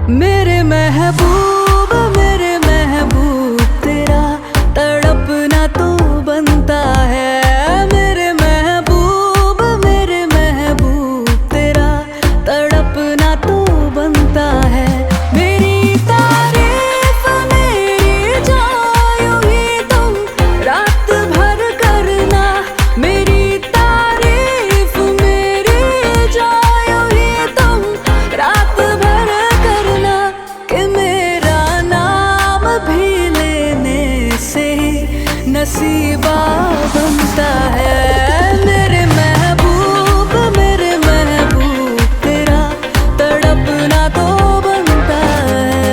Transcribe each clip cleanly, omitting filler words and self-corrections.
मेरे महबूब तेरा तड़पना तो बनता है। मेरे महबूब तेरा तड़पना तो बनता है। मेरी तारीफ मेरी जायूं ही तुम रात भर करना। मेरी तारीफ मेरी जायूं ही तुम रात भर करना। कि मेरा नाम भी लेने से नसीबा बनता है। मेरे महबूब तेरा तड़पना तो बनता है।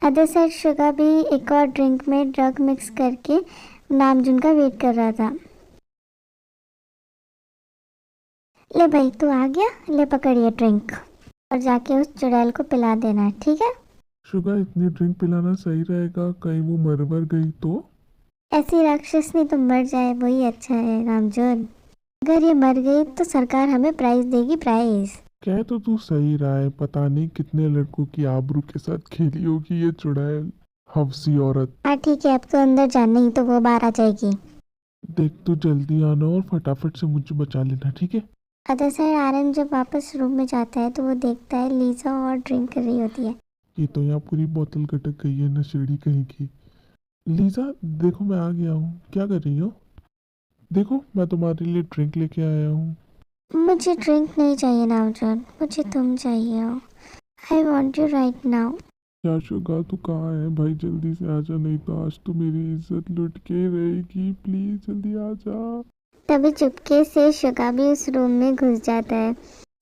अदर साइड शुगा भी एक और ड्रिंक में ड्रग मिक्स करके नामजुन का वेट कर रहा था। ले भाई तू आ गया, ले पकड़िए ड्रिंक और जाके उस चुड़ैल को पिला देना, ठीक है? शुगा इतनी ड्रिंक पिलाना सही रहेगा? कहीं वो मर गई तो? ऐसी राक्षस नहीं तो मर जाए वही अच्छा है नामजुन। अगर ये मर गई तो सरकार हमें प्राइज देगी, प्राइज। कह तो तू सही रहा है, पता नहीं कितने लड़कों की आबरू के साथ खेली होगी ये चुड़ैल, हवसी औरत। हाँ ठीक है, अब तो अंदर जाना ही तो वो बाहर आ जाएगी। देख तू जल्दी आना और फटाफट से मुझे बचा लेना, ठीक है? अदर साइड आर्यन जब वापस रूम में जाता है तो वो देखता है लीजा और ड्रिंक कर रही होती है। ये तो यहाँ पूरी बोतल गटक गई है, नशेड़ी कहीं की। लीजा देखो मैं आ गया हूँ, क्या कर रही हो? देखो मैं तुम्हारे लिए ड्रिंक लेके आया हूँ। मुझे ड्रिंक नहीं चाहिए नामजुन, मुझे तुम चाहिए हो। I want you right now. क्या शुगा तू कहाँ है भाई? जल्दी से आजा, नहीं तो आज तो मेरी इज्जत लुट के रहेगी। प्लीज जल्दी आजा। तभी चुपके से शुगा भी उस रूम में घुस जाता है।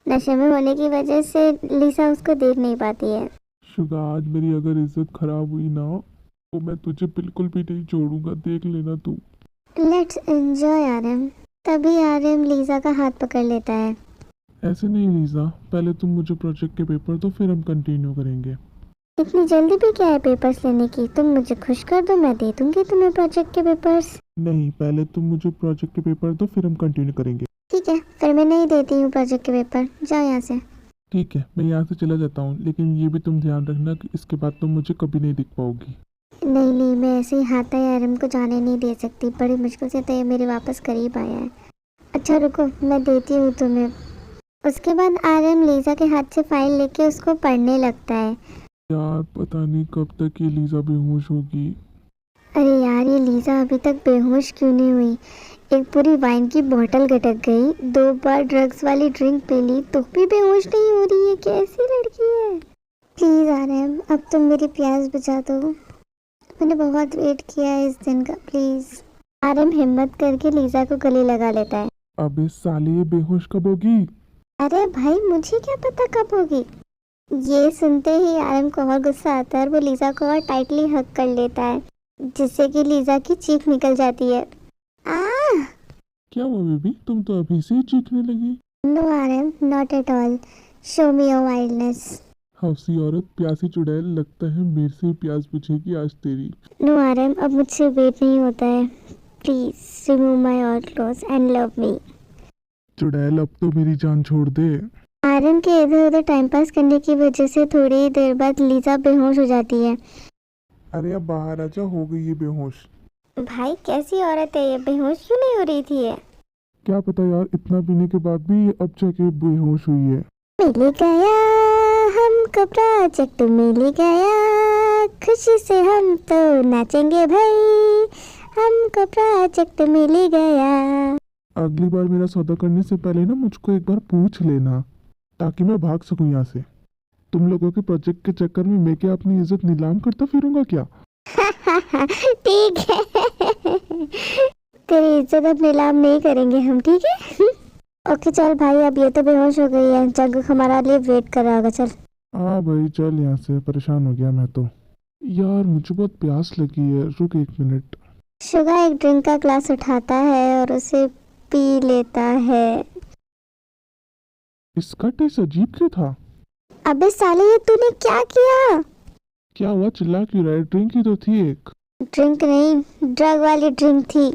नशे में होने की वजह से लीसा उसको देख नहीं पाती है। शुगा आज मेरी अगर इज्जत खराब हुई ना तो मैं तुझे बिल्कुल भी नहीं छोड़ूंगा, देख लेना तू। Let's enjoy Aryan. तभी आर्यन लीजा का हाथ पकड़ लेता है। ऐसे नहीं लीजा, पहले तुम मुझे प्रोजेक्ट के पेपर दो, फिर हम कंटिन्यू करेंगे। इतनी जल्दी भी क्या है पेपर्स लेने की? तुम मुझे खुश कर दो, मैं दे दूंगी तुम्हें प्रोजेक्ट के पेपर्स। नहीं, पहले तुम मुझे प्रोजेक्ट के पेपर दो, फिर हम कंटिन्यू करेंगे। ठीक है, फिर मैं नहीं देती हूँ प्रोजेक्ट के पेपर, जाओ यहाँ से। ठीक है, मैं यहाँ से चला जाता हूँ, लेकिन ये भी तुम ध्यान रखना कि इसके बाद तुम मुझे कभी नहीं दिख पाओगी। नहीं नहीं, मैं ऐसे ही हाथा आर्यन को जाने नहीं दे सकती। बड़ी मुश्किल से तो ये मेरे वापस करीब आया है। अच्छा रुको, मैं देती हूँ तुम्हें। उसके बाद आर्यन लीजा के हाथ से फाइल लेके उसको पढ़ने लगता है। यार पता नहीं कब तक ये लीजा बेहोश होगी। अरे यार, ये लीजा अभी तक बेहोश क्यों नहीं हुई? एक पूरी वाइन की बोतल गटक गई, 2 बार ड्रग्स वाली ड्रिंक पी ली तो भी बेहोश नहीं हो रही है। कैसी लड़की है? प्लीज आर्यन, अब तुम मेरी प्यास बुझा दो। मैंने बहुत वेट किया है इस दिन का, प्लीज। आर्यन हिम्मत करके लीजा को गले लगा लेता है। अबे साले, ये बेहोश कब होगी? अरे भाई, मुझे क्या पता कब होगी। ये सुनते ही आर्यन को और गुस्सा आता है और वो लीजा को और टाइटली हग कर लेता है, जिससे कि लीजा की चीख निकल जाती है। क्या हुआ बेबी, तुम तो अभी से ही चीखने लगी? No Aryan, not at all. Show me your wildness. हवसी औरत, प्यासी चुड़ैल, लगता है मेरे से ही प्यास बुझेगी आज तेरी। नो आर्यन, अब मुझसे वेट नहीं होता है। Please remove my all clothes and love me. चुड़ैल, अब तो मेरी जान छोड़ दे। आर्यन के इधर उधर टाइम पास करने की वजह से थोड़ी ही देर बाद लीजा बेहोश हो जाती है। अरे अब बाहर आजा, हो गई ये बेहोश। भाई कैसी औरत है ये, बेहोश क्यों नहीं हो रही थी ये? क्या पता यार, इतना पीने के बाद भी ये अब जाके बेहोश हुई है। मिल गया हमको प्रोजेक्ट, मिल गया, खुशी से हम तो नाचेंगे भाई, हमको प्रोजेक्ट मिल गया। अगली बार मेरा सौदा करने से पहले ना मुझको एक बार पूछ लेना, ताकि मैं भाग सकूं यहाँ से। तुम लोगों के प्रोजेक्ट के चक्कर में मैं क्या अपनी इज्जत नीलाम करता फिरूंगा क्या? ठीक है, तेरी इज्जत अब नीलाम नहीं करेंगे हम, ठीक है? ओके चल भाई, अब ये तो बेहोश हो गई है, जग हमारा लिए वेट कर रहा होगा। चल हाँ भाई चल यहाँ से, परेशान हो गया मैं तो। यार मुझे बहुत प्यास लगी है, रुक 1 मिनट। शुगा एक ड्रिंक का ग्लास उठाता है और उसे पी लेता है। इसका टेस्ट अजीब क्यों था? अबे साले, ये तूने क्या किया? क्या हुआ, चिल्ला क्यों रहा है? ड्रिंक ही तो थी एक। ड्रिंक नहीं, ड्रग वाली ड्रिंक थी।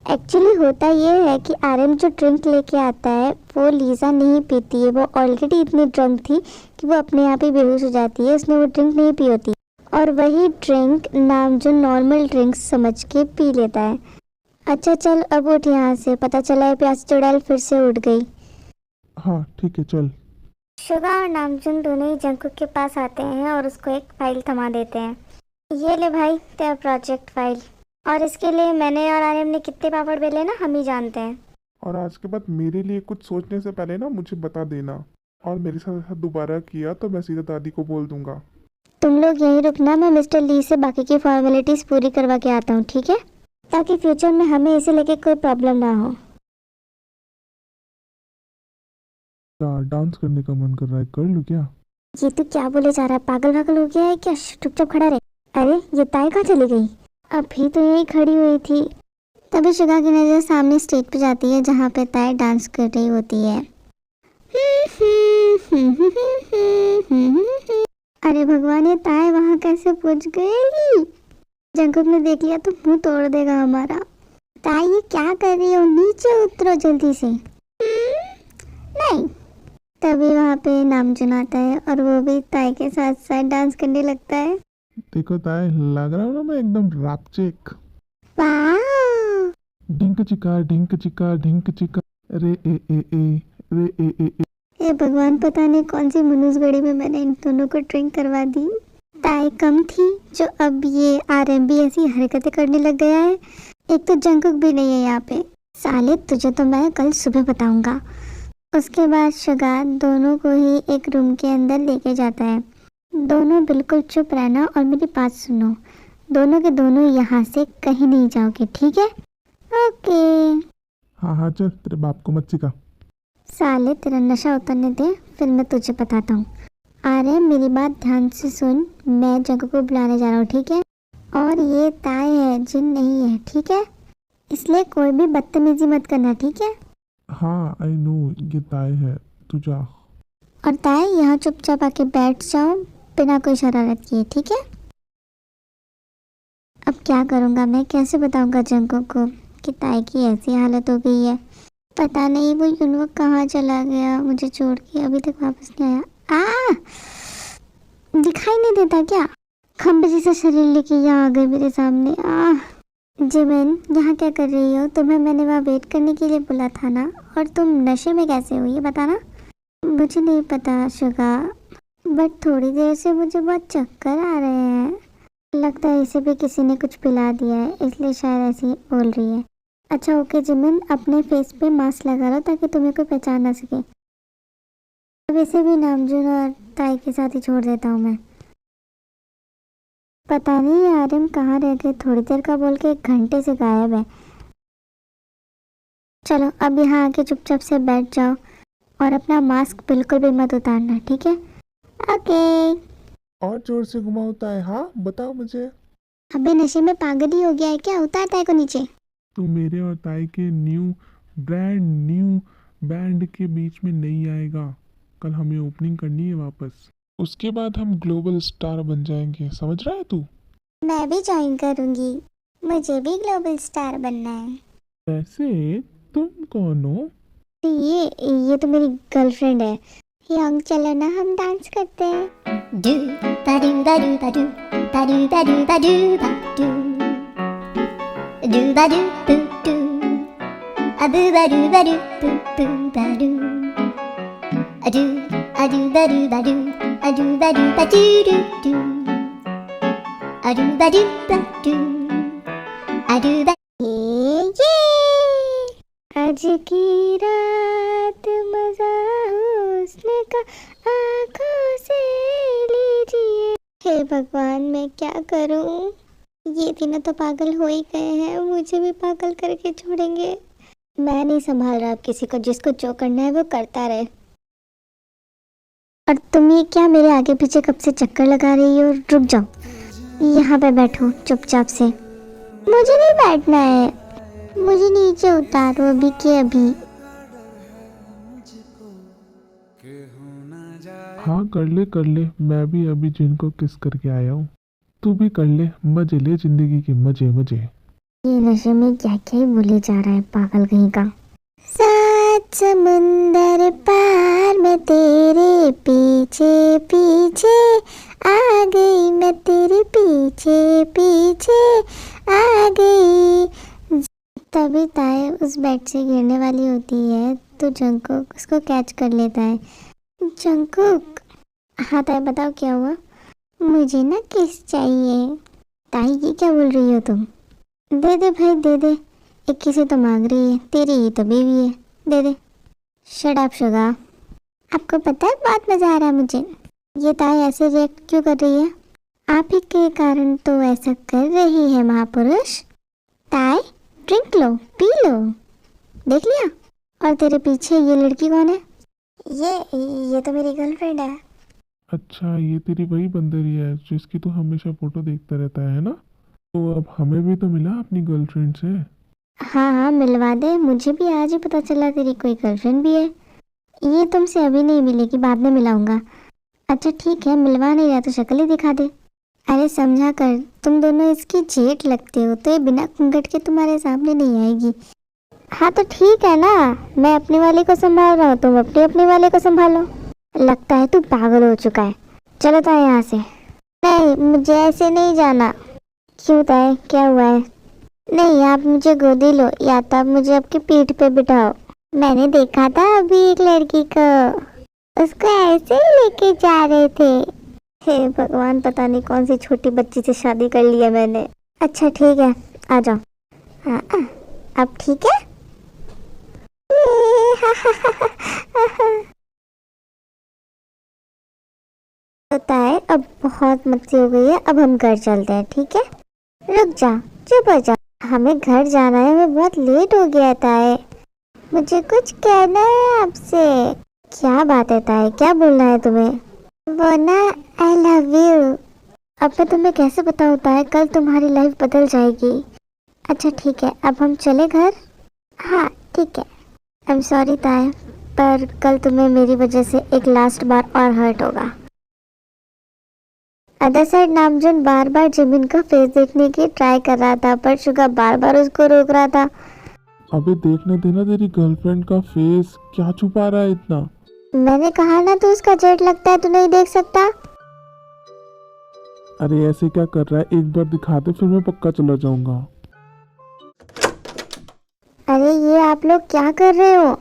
एक्चुअली होता ये है कि आर्यन जो ड्रिंक लेके आता है वो लीजा नहीं पीती है। वो ऑलरेडी इतनी ड्रंक थी कि वो अपने आप ही बेहोश हो जाती है। उसने वो ड्रिंक नहीं पी होती और वही ड्रिंक नाम जो नॉर्मल ड्रिंक समझ के पी लेता है। अच्छा चल अब उठ यहाँ से, पता चला है प्यास चुड़ैल फिर से उठ गई। हाँ ठीक है चल। शुगा और नामजुन दोनों ही जंकुक के पास आते हैं और उसको एक फाइल थमा देते हैं। ये ले भाई तेरा प्रोजेक्ट फाइल, और इसके लिए मैंने और आर्यन ने कितने पापड़ बेले ना हम ही जानते हैं। और आज के बाद मेरे लिए कुछ सोचने से पहले ना मुझे बता देना, और मेरे साथ ऐसा दोबारा किया तो मैं सीधा दादी को बोल दूंगा। तुम लोग यहीं रुकना, मैं मिस्टर ली से बाकी की फॉर्मेलिटीज पूरी करवा के आता हूँ, ठीक है? ताकि फ्यूचर में हमें इसे लेके कोई प्रॉब्लम ना हो। क्या डांस करने का मन कर रहा है, कर लूँ क्या? ये तू क्या बोले जा रहा है, पागल वागल हो गया है क्या? चुपचाप खड़ा रहे। अरे ये ताई कहाँ चली गई? अभी तो यही खड़ी हुई थी। तभी शुगा की नजर सामने स्टेज पे जाती है जहाँ पे ताई डांस कर रही होती है। अरे भगवान, ये ताई वहाँ कैसे पहुँच गई? जंकुक ने देख लिया तो मुंह तोड़ देगा हमारा। ताई ये क्या कर रही हो, नीचे उतरो जल्दी से। नहीं। तभी वहाँ पे नामजुन आता है और वो भी ताई के साथ साथ डांस करने लगता है। देखो ताई, लग रहा हूँ ना मैं एकदम रापचेक। वाह! ढिंक चिका ढिंक चिका ढिंक चिका, रे ए रे ए। हे भगवान, पता नहीं कौन सी मनुष्य में मैंने इन दोनों को ड्रिंक करवा दी। ताई कम थी जो अब ये आरएमबी ऐसी हरकतें करने लग गया है। एक तो जंकुक भी नहीं है यहाँ पे। साले तुझे तो मैं कल सुबह बताऊंगा। उसके बाद शुगा दोनों को ही एक रूम के अंदर लेके जाता है। दोनों बिल्कुल चुप रहना और मेरी बात सुनो। दोनों के दोनों यहाँ से कहीं नहीं जाओगे, ठीक है? ओके। हाँ चल, तेरे बाप को मत सिखा। साले तेरा नशा उतरने दे, फिर मैं तुझे बताता हूँ। अरे मेरी बात ध्यान से सुन, मैं जंकुक को बुलाने जा रहा हूँ, ठीक है? और ये ताई है, जिन नहीं है, ठीक है? इसलिए कोई भी बदतमीजी मत करना, ठीक है? हाँ आई नो, ये ताई है, तू जा। और ताई यहाँ चुपचाप आके बैठ जाओ बिना कोई शरारत किए, ठीक है? अब क्या करूँगा मैं, कैसे बताऊँगा जंकुक को कि ताई की ऐसी हालत हो गई है? पता नहीं वो यूनवक कहाँ चला गया, मुझे छोड़ के अभी तक वापस नहीं आया। दिखाई नहीं देता क्या? खंबे जैसा शरीर लेके यहाँ आ गए मेरे सामने। जिमिन, यहाँ क्या कर रही हो? तुम्हें मैंने वहाँ वेट करने के लिए बोला था ना, और तुम नशे में कैसे हो ये बताना। मुझे नहीं पता शुगा, बट थोड़ी देर से मुझे बहुत चक्कर आ रहे हैं। लगता है इसे भी किसी ने कुछ पिला दिया है, इसलिए शायद ऐसी बोल रही है। अच्छा ओके जिमिन, अपने फेस पे मास्क लगा लो ताकि तुम्हें कोई पहचान ना सके। वैसे भी नामजुन और ताई के साथ ही छोड़ देता हूँ मैं। पता नहीं आर्यन कहाँ रह गए, थोड़ी देर का बोल के 1 घंटे से गायब है। चलो अब यहाँ आके चुपचाप से बैठ जाओ और अपना मास्क बिल्कुल भी मत उतारना, ठीक है? ओके। और जोर से घुमाता है, हाँ बताओ मुझे। अबे नशे में पागल ही हो गया है क्या? उतारता है को नीचे। तू मेरे और ताई के ब्रांड न्यू बैंड के बीच में नहीं आएगा। कल हमें ओपनिंग करनी है वापस, उसके बाद हम ग्लोबल स्टार बन जाएंगे, समझ रहा है तू? मैं भी ज्वाइन करूँगी, मुझे भी ग्लोबल स्टार बनना है। वैसे तुम कौन हो? ये तो मेरी गर्लफ्रेंड है। यंग चलो ना हम डांस करते हैं। डू दा डू दा डू दा डू दा डू दा डू दा डू दा डू डू दा डू डू डू अदू दा डू दा डू डू डू दा डू अदू अदू दा डू दा डू अदू दा डू दा डू डू डू अदू दा डू दा डू अदू दा ये आज की रात मजा हुस्न का आँखों से लीजिए। हे भगवान, मैं क्या करूं? ये तीनों तो पागल हो ही गए हैं, मुझे भी पागल करके छोड़ेंगे। मैं नहीं संभाल रहा अब किसी को, जिसको जो करना है वो करता रहे। और तुम ये क्या मेरे आगे पीछे कब से चक्कर लगा रही हो? रुक जाओ, यहाँ पे बैठो चुपचाप से। मुझे नहीं बैठना है, मुझे नीचे उतारो अभी के अभी। हाँ कर ले, मैं भी अभी जिनको किस करके आया हूँ। तू भी कर ले, मजे ले जिंदगी के, मजे मजे। ये नशे में क्या क्या ही बोले जा रहा है पागल कहीं का। सात समुंदर पार मैं तेरे पीछे पीछे आ गई, मैं तेरे पीछे पीछे आ गई। तभी ताए उस बेड से गिरने वाली होती है तो जंगकुक उसको कैच कर लेता है। जंगकुक, हाँ ताए बताओ क्या हुआ। मुझे ना किस चाहिए। ताई ये क्या बोल रही हो तुम? दे दे भाई दे दे, एक किसी तो मांग रही है, तेरी ही तो बेबी है, दे दे। Shut up Suga. आपको पता है बहुत मजा आ रहा है मुझे। ये ताई ऐसे रिएक्ट क्यों कर रही है? आप ही के कारण तो ऐसा कर रही है महापुरुष। ताई ड्रिंक लो, पी लो। देख लिया? और तेरे पीछे ये लड़की कौन है? ये तो मेरी गर्लफ्रेंड है। अच्छा, ये तेरी वही बंदरी है जिसकी तू हमेशा फोटो देखता रहता है ना? तो अब हमें भी तो मिला अपनी गर्लफ्रेंड से। हाँ हाँ मिलवा दे, मुझे भी आज ही पता चला तेरी कोई गर्लफ्रेंड भी है। ये तुमसे अभी नहीं मिलेगी, बाद में मिलाऊंगा। अच्छा ठीक है, मिलवा नहीं रहा तो शक्ल ही दिखा दे। अरे समझा कर, तुम दोनों इसकी जेठ लगते हो तो ये बिना घूंघट के तुम्हारे सामने नहीं आएगी। हाँ तो ठीक है ना, मैं अपने वाले को संभाल रहा हूँ, तुम अपने वाले को संभालो। लगता है तू पागल हो चुका है। चलो ताए यहाँ से। नहीं मुझे ऐसे नहीं जाना। क्यों ताए, क्या हुआ है? नहीं आप मुझे गोदी लो या तो आप मुझे आपकी पीठ पे बिठाओ। मैंने देखा था अभी एक लड़की को, उसको ऐसे ही लेके जा रहे थे। हे भगवान, पता नहीं कौन सी छोटी बच्ची से शादी कर लिया मैंने। अच्छा ठीक है आ जाओ। हाँ अब ठीक है। होता है, अब बहुत मस्ती हो गई है, अब हम घर चलते हैं ठीक है। रुक जा, चुप हो जा, हमें घर जाना है, हमें बहुत लेट हो गया ताए। मुझे कुछ कहना है आपसे। क्या बात है ताए, क्या बोलना है तुम्हें? वो ना आई लव यू। अब मैं तुम्हें कैसे बताऊँ ताए, कल तुम्हारी लाइफ बदल जाएगी। अच्छा ठीक है, अब हम चले घर? हाँ ठीक है। आई एम सॉरी ताए, पर कल तुम्हें मेरी वजह से एक लास्ट बार और हर्ट होगा। अदर साइड नामजुन बार बार जिमिन का फेस देखने की ट्राई कर रहा था, पर शुगा बार बार उसको रोक रहा था। अबे देखने देना तेरी गर्लफ्रेंड का फेस, क्या छुपा रहा है इतना? मैंने कहा ना तो उसका जेट लगता है, तू नहीं देख सकता। अरे ऐसे क्या कर रहा है, एक बार दिखा दे फिर मैं पक्का चला जाऊंगा। अरे ये आप लोग क्या कर रहे हो?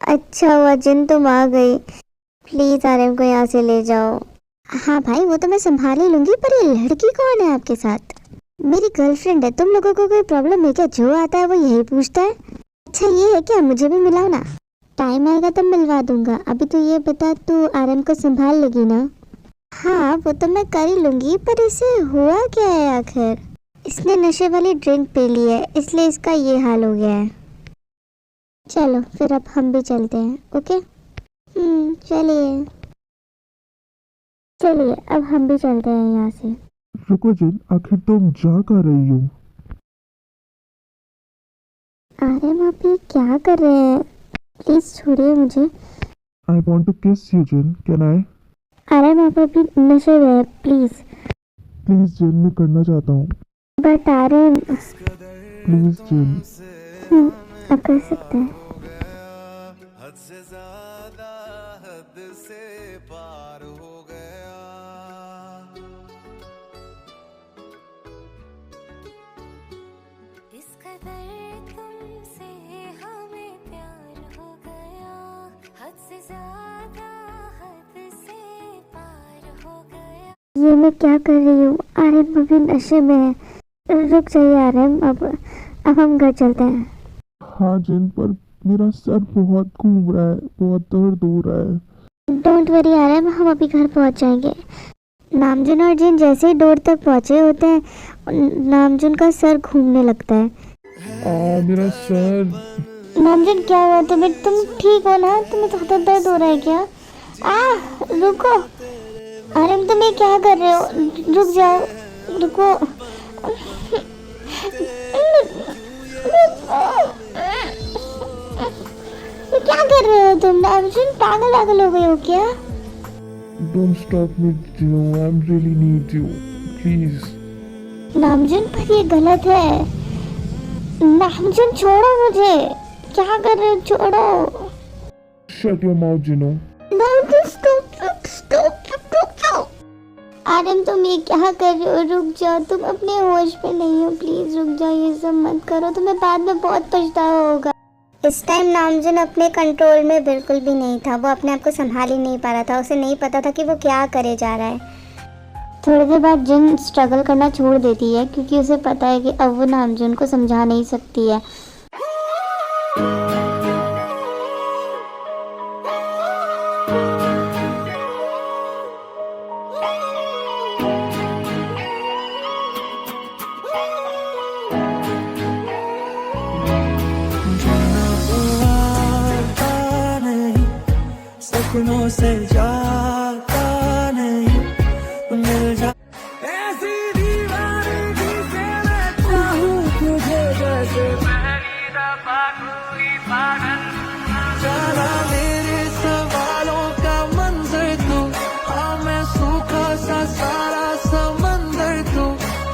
अच्छा हुआ जिन तुम आ गई, प्लीज आरएम को यहाँ से ले जाओ। हाँ भाई वो तो मैं संभाल ही लूंगी, पर ये लड़की कौन है आपके साथ? मेरी गर्लफ्रेंड है। तुम लोगों को कोई प्रॉब्लम है क्या? जो आता है वो यही पूछता है। अच्छा ये है क्या, मुझे भी मिलाओ ना। टाइम आएगा तब मिलवा दूंगा, अभी तो ये बता तू आरएम को संभाल लेगी ना? हाँ वो तो मैं कर ही लूंगी, पर इसे हुआ क्या है आखिर? इसने नशे वाली ड्रिंक पी ली है, इसलिए इसका ये हाल हो गया है। चलो फिर अब हम भी चलते हैं। ओके चलिए चलिए अब हम भी चलते हैं यहाँ से। रुको जिन, आखिर तुम जा कर रही हो? आरएम आप ये क्या कर रहे हैं? प्लीज छोड़िए मुझे। I want to kiss you जिन, कैन आई? आरएम आप अभी नशे में हैं, प्लीज। प्लीज जिन, मैं करना चाहता हूँ। बट आरएम प्लीज जिन। आप कर सकते हैं। हद से ज्यादा हद से पार हो गया। इस कदर तुमसे हमें प्यार हो गया, हद से ज्यादा हद से पार हो गया। ये मैं क्या कर रही हूँ? आरएम अभी नशे में है। रुक जाइए आरएम, अब हम घर चलते हैं। हाँ जिन, पर मेरा सर बहुत घूम रहा है, बहुत दर्द हो रहा है। डोंट वरी आरएम, हम अभी घर पहुंच जाएंगे। नामजुन और जिन जैसे ही डोर तक पहुंचे होते हैं, नामजुन का सर घूमने लगता है। मेरा सर। नामजुन क्या हुआ तुम्हें? तुम ठीक हो ना? तुम्हें ज़्यादा दर्द हो रहा है क्या? रुको। आरएम तुम ये क्या कर रहे हो? रुक जाओ, रुको। क्या कर रहे हो तुम? नामजुन पागल हो गए हो क्या? Don't stop me, Jino. I really need you. Please. नामजुन पर ये गलत है। नामजुन छोड़ो मुझे, क्या कर रहे हो, छोड़ो। शट योर माउथ जिनो। आर्यन तुम ये क्या कर रहे हो, रुक जाओ, तुम अपने होश पे नहीं हो, प्लीज रुक जाओ, ये सब मत करो, तुम्हें बाद में बहुत पछतावा होगा। इस टाइम नामजुन अपने कंट्रोल में बिल्कुल भी नहीं था, वो अपने आप को संभाल ही नहीं पा रहा था, उसे नहीं पता था कि वो क्या करे जा रहा है। थोड़ी देर बाद जिन स्ट्रगल करना छोड़ देती है क्योंकि उसे पता है कि अब वो नामजुन को समझा नहीं सकती है। सपनों से जाता नहीं, मिल जा ऐसी दीवानगी से मैं चाहूं तुझे जैसे पहली दफा कोई पागल जाना मेरे सवालों का मंजर तू, हाँ मैं सूखा सा सारा समंदर तू,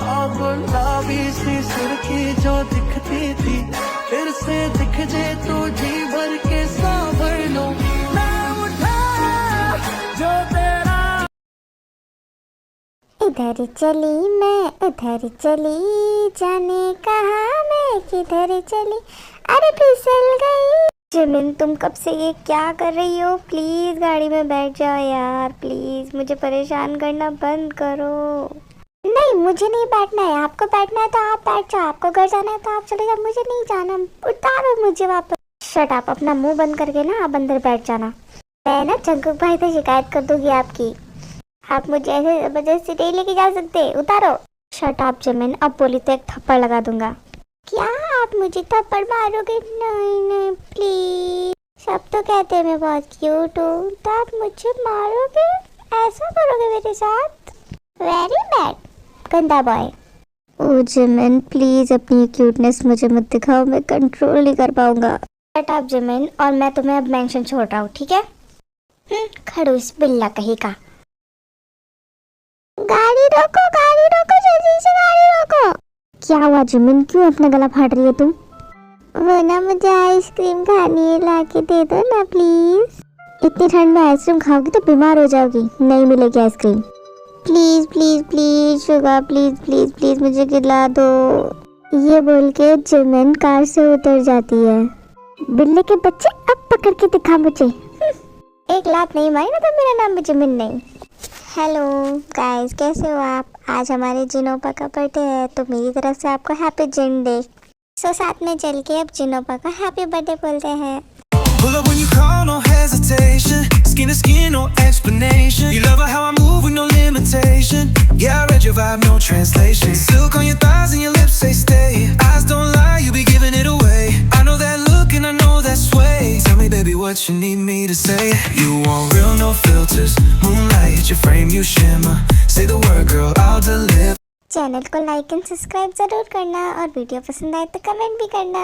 हाँ गुलाबी सी सुर्खी जो दिखती थी फिर से दिख जाए तो जी भर के सांभर लो इधर चली मैं उधर चली, जाने कहाँ मैं किधर चली, अरे फिसल गई। जिमिन तुम कब से ये क्या कर रही हो, प्लीज गाड़ी में बैठ जाओ यार, प्लीज मुझे परेशान करना बंद करो। नहीं मुझे नहीं बैठना है, आपको बैठना है तो आप बैठ जाओ, आपको घर जाना है तो आप चले जाओ, मुझे नहीं जाना, उतारो मुझे वापस। शट अप, अपना मुंह बंद करके ना आप अंदर बैठ जाना, मैं ना जंकुक भाई से शिकायत कर दूंगी आपकी, आप मुझे ऐसे जबरदस्ती नहीं लेके जा सकते, उतारो। शट अप जिमिन, अब बोली तो एक थप्पड़ लगा दूंगा। क्या आप मुझे थप्पड़ मारोगे, नहीं नहीं प्लीज, सब तो कहते हैं मैं बहुत क्यूट हूँ, तो आप मुझे मारोगे, ऐसा करोगे मेरे साथ, वेरी बैड, गंदा बॉय। ओ जिमिन प्लीज अपनी क्यूटनेस मुझे मत दिखाओ, मैं कंट्रोल नहीं कर पाऊंगा। शट अप जिमिन, और मैं तुम्हें अब मेंशन छोड़ रहा हूँ, ठीक है। खड़ूस बिल्ला कहीं का। गाड़ी रोको जल्दी से गाड़ी रोको। क्या हुआ जिमिन, क्यों अपना गला फाड़ रही है तुम? वो ना मुझे आइसक्रीम खानी है, लाके दे दो ना प्लीज। इतनी ठंड में आइसक्रीम खाओगी तो बीमार हो जाओगी, नहीं मिलेगी ice cream. Please please please Suga, please please please मुझे खिला दो। ये बोल के जिमिन कार से उतर जाती है। बिल्ली के बच्चे अब पकड़ के दिखा मुझे। एक लात नहीं मारी ना तो मेरा नाम भी जिमिन नहीं। हेलो गाइस, कैसे हो आप? आज हमारे जिनोपा का बर्थडे है, तो मेरी तरफ से आपको हैप्पी जिन डे। सो साथ में चल के अब जिनोपा का हैप्पी बर्थडे बोलते हैं। Pull up when you call, no hesitation. Skin to skin, no explanation. You love how I move with no limitation. Yeah, I read your vibe, no translation. Silk on your thighs and your lips say stay. Eyes don't lie, you be giving it away. I know that look and I know that sway. Tell me, baby, what you need me to say. You want real, no filters. Moonlight, your frame, you shimmer. Say the word, girl, I'll deliver. Channel को like and subscribe जरूर करना, और video पसंद आए तो comment भी करना।